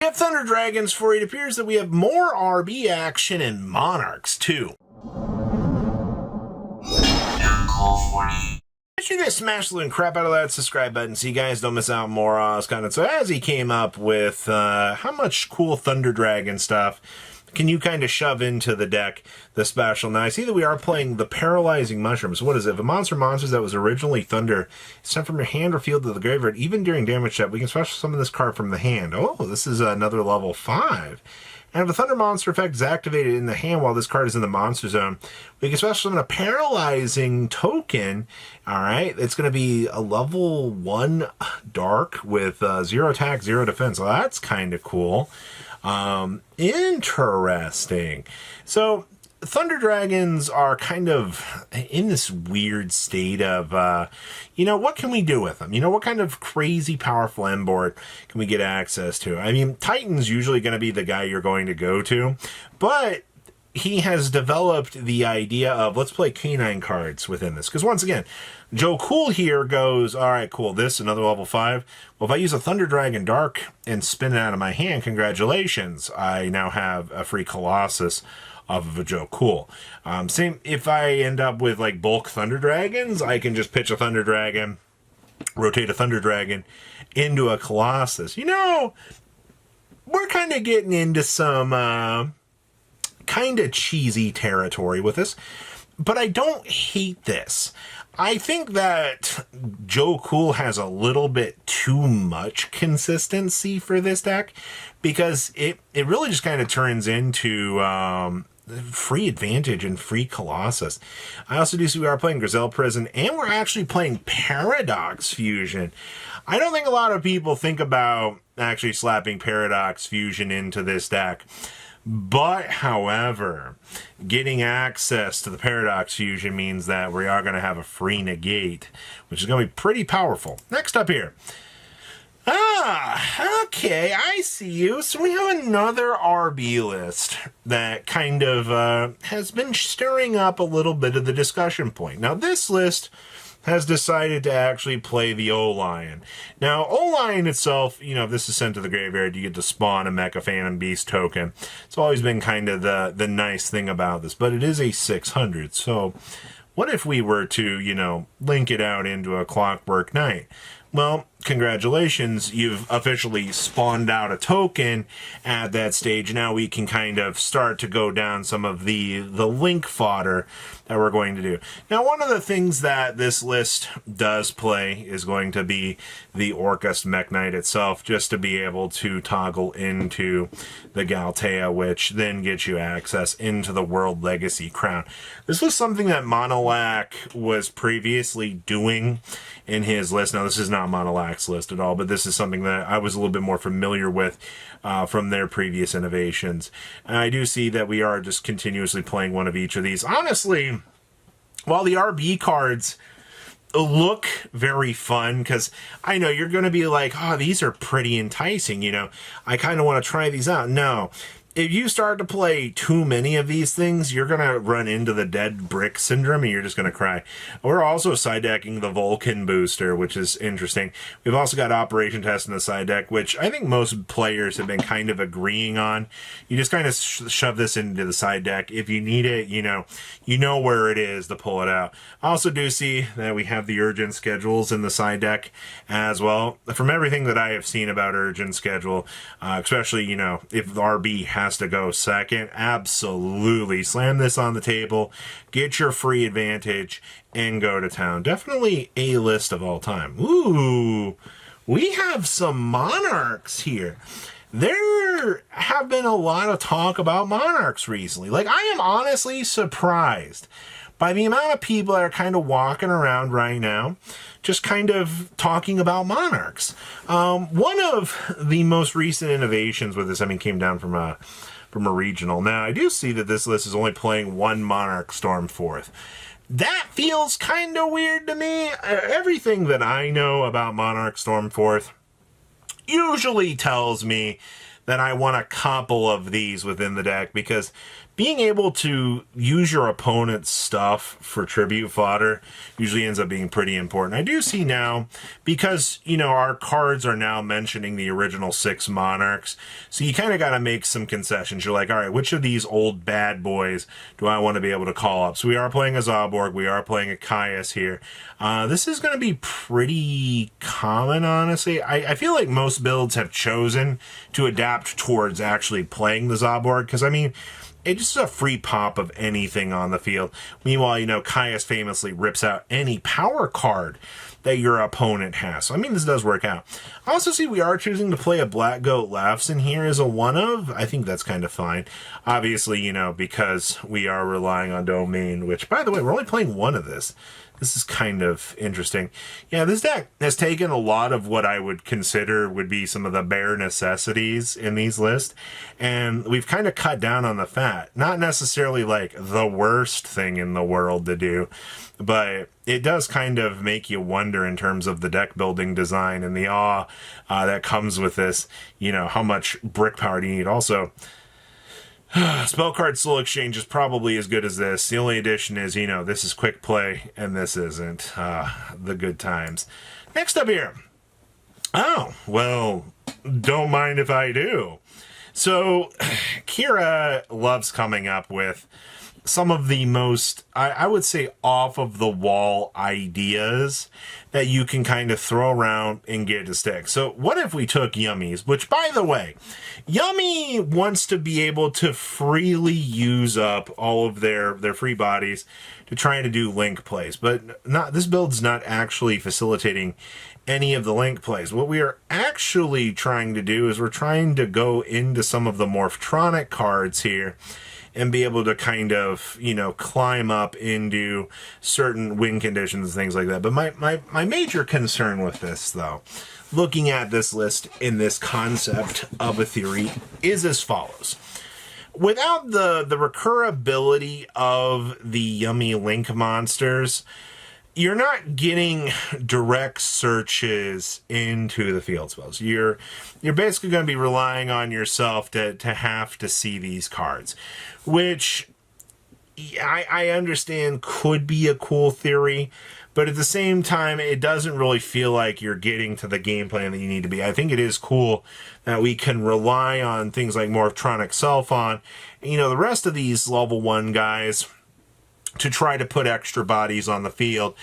We have Thunder Dragons for it. It appears that we have more RB action in Monarchs too. Make sure you guys smash the little crap out of that subscribe button so you guys don't miss out more content. So as he came up with how much cool Thunder Dragon stuff can you kind of shove into the deck, the special. Now I see that we are playing the Paralyzing Mushrooms. What is it? If a monsters that was originally Thunder is sent from your hand or field to the graveyard, even during damage check, we can special summon this card from the hand. Oh, this is another level 5. And if a Thunder monster effect is activated in the hand while this card is in the monster zone, we can special summon a Paralyzing token. Alright, it's going to be a level 1 dark with 0 attack, 0 defense. So that's kind of cool. Interesting. So Thunder Dragons are kind of in this weird state of, what can we do with them? What kind of crazy powerful end board can we get access to? I mean, Titan's usually going to be the guy you're going to go to, but he has developed the idea of let's play canine cards within this. Because once again, Joe Cool here goes, all right, cool, this, another level 5. Well, if I use a Thunder Dragon Dark and spin it out of my hand, congratulations. I now have a free Colossus off of a Joe Cool. Same, if I end up with like bulk Thunder Dragons, I can just pitch a Thunder Dragon, rotate a Thunder Dragon into a Colossus. We're kind of getting into some kind of cheesy territory with this, but I don't hate this. I think that Joe Cool has a little bit too much consistency for this deck because it really just kind of turns into free advantage and free Colossus. I also do see we are playing Gazelle Prison and we're actually playing Paradox Fusion. I don't think a lot of people think about actually slapping Paradox Fusion into this deck. But, however, getting access to the Paradox Fusion means that we are going to have a free negate, which is going to be pretty powerful. Next up here. Okay, I see you. So we have another RB list that kind of has been stirring up a little bit of the discussion point. Now, this list has decided to actually play the O-Lion. Now, O-Lion itself, if this is sent to the graveyard, you get to spawn a Mecha Phantom Beast token. It's always been kind of the nice thing about this, but it is a 600. So what if we were to, link it out into a Clockwork Knight? Well, congratulations, you've officially spawned out a token at that stage. Now we can kind of start to go down some of the link fodder that we're going to do. Now, one of the things that this list does play is going to be the Orcust Mech Knight itself, just to be able to toggle into the Galtea, which then gets you access into the World Legacy Crown. This was something that Monarch was previously doing in his list. Now, this is not Monarch's list at all, but this is something that I was a little bit more familiar with from their previous innovations. And I do see that we are just continuously playing one of each of these. Honestly, while the RB cards look very fun, because I know you're going to be like, oh, these are pretty enticing, I kind of want to try these out. No. If you start to play too many of these things, you're going to run into the dead brick syndrome and you're just going to cry. We're also side decking the Vulcan booster, which is interesting. We've also got Operation Test in the side deck, which I think most players have been kind of agreeing on. You just kind of shove this into the side deck. If you need it, you know where it is to pull it out. I also do see that we have the Urgent Schedules in the side deck as well. From everything that I have seen about Urgent Schedule, especially, if the RB has to go second, absolutely slam this on the table, get your free advantage, and go to town. Definitely a list of all time. Ooh, we have some Monarchs here. There have been a lot of talk about Monarchs recently. Like, I am honestly surprised by the amount of people that are kind of walking around right now just kind of talking about Monarchs. One of the most recent innovations with this, came down from a regional. Now, I do see that this list is only playing one Monarch Stormforth. That feels kind of weird to me. Everything that I know about Monarch Stormforth usually tells me that I want a couple of these within the deck, because being able to use your opponent's stuff for tribute fodder usually ends up being pretty important. I do see now, because, you know, our cards are now mentioning the original 6 Monarchs, so you kind of got to make some concessions. You're like, all right, which of these old bad boys do I want to be able to call up? So we are playing a Zoborg, we are playing a Caius here. This is going to be pretty common, honestly. I feel like most builds have chosen to adapt towards actually playing the Zoborg, because, I mean, it's just a free pop of anything on the field. Meanwhile, you know, Caius famously rips out any power card that your opponent has. So, I mean, this does work out. I also see we are choosing to play a Black Goat Laughs in here as a one of. I think that's kind of fine. Obviously, you know, because we are relying on Domain, which, by the way, we're only playing one of this. This is kind of interesting. Yeah, this deck has taken a lot of what I would consider would be some of the bare necessities in these lists, and we've kind of cut down on the fat. Not necessarily like the worst thing in the world to do, but it does kind of make you wonder in terms of the deck building design and the awe that comes with this. You know, how much brick power do you need? Also, spell card soul exchange is probably as good as this. The only addition is, you know, this is quick play and this isn't. The good times. Next up here. Oh, well, don't mind if I do. So, Kira loves coming up with some of the most, I would say, off-of-the-wall ideas that you can kind of throw around and get to stick. So what if we took Yummies, which, by the way, Yummy wants to be able to freely use up all of their free bodies to try to do link plays, but not, this build's not actually facilitating any of the link plays. What we are actually trying to do is we're trying to go into some of the Morphtronic cards here and be able to kind of, you know, climb up into certain win conditions and things like that. But my major concern with this, though, looking at this list in this concept of a theory, is as follows. Without the recurability of the Yummy Link monsters, you're not getting direct searches into the field spells. You're basically going to be relying on yourself to have to see these cards, which I understand could be a cool theory, but at the same time, it doesn't really feel like you're getting to the game plan that you need to be. I think it is cool that we can rely on things like Morphtronic Self-On, and, you know, the rest of these level 1 guys to try to put extra bodies on the field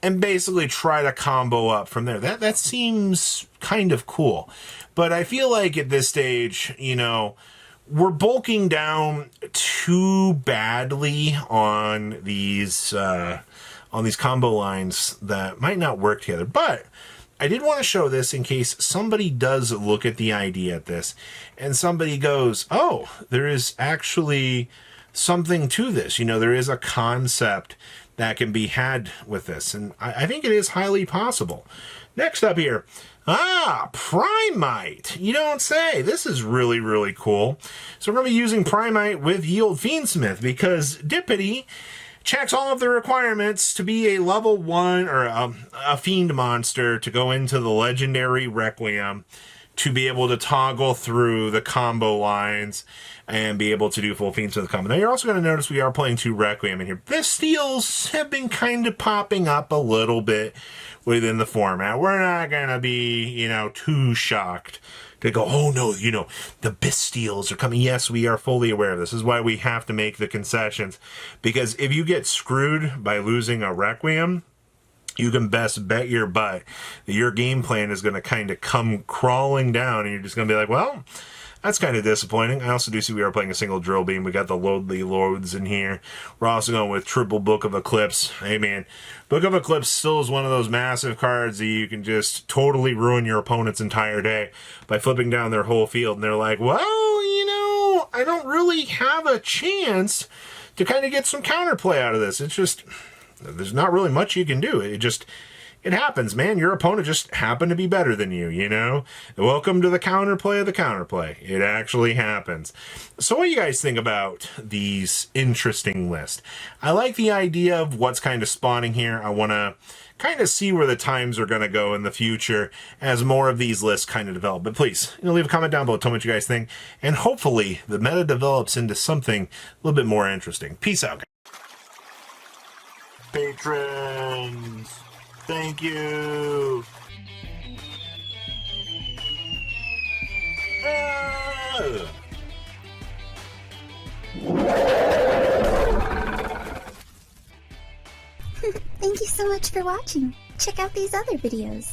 and basically try to combo up from there. That seems kind of cool. But I feel like at this stage, you know, we're bulking down too badly on these combo lines that might not work together. But I did want to show this in case somebody does look at the idea at this and somebody goes, oh, there is actually something to this. You know, there is a concept that can be had with this, and I think it is highly possible. Next up here, Primite. You don't say. This is really, really cool. So we're going to be using Primite with Yield Fiendsmith because Dippity checks all of the requirements to be a level 1 or a fiend monster to go into the legendary Requiem, to be able to toggle through the combo lines and be able to do full Fiendsmith combo. Now, you're also going to notice we are playing 2 Requiem in here. The steals have been kind of popping up a little bit within the format. We're not going to be, you know, too shocked to go, oh no, you know, the Bisteals are coming. Yes, we are fully aware of this. This is why we have to make the concessions. Because if you get screwed by losing a Requiem, you can best bet your butt that your game plan is going to kind of come crawling down, and you're just going to be like, well, that's kind of disappointing. I also do see we are playing a single Drill Beam. We got the Loadly Loads in here. We're also going with triple Book of Eclipse. Hey, man, Book of Eclipse still is one of those massive cards that you can just totally ruin your opponent's entire day by flipping down their whole field. And they're like, well, you know, I don't really have a chance to kind of get some counterplay out of this. It's just, there's not really much you can do. it happens, man. Your opponent just happened to be better than you, you know? Welcome to the counterplay of the counterplay. It actually happens. So what do you guys think about these interesting lists? I like the idea of what's kind of spawning here. I want to kind of see where the times are going to go in the future as more of these lists kind of develop. But please, leave a comment down below, tell me what you guys think, and hopefully the meta develops into something a little bit more interesting. Peace out, guys. Patrons, thank you. Thank you so much for watching. Check out these other videos.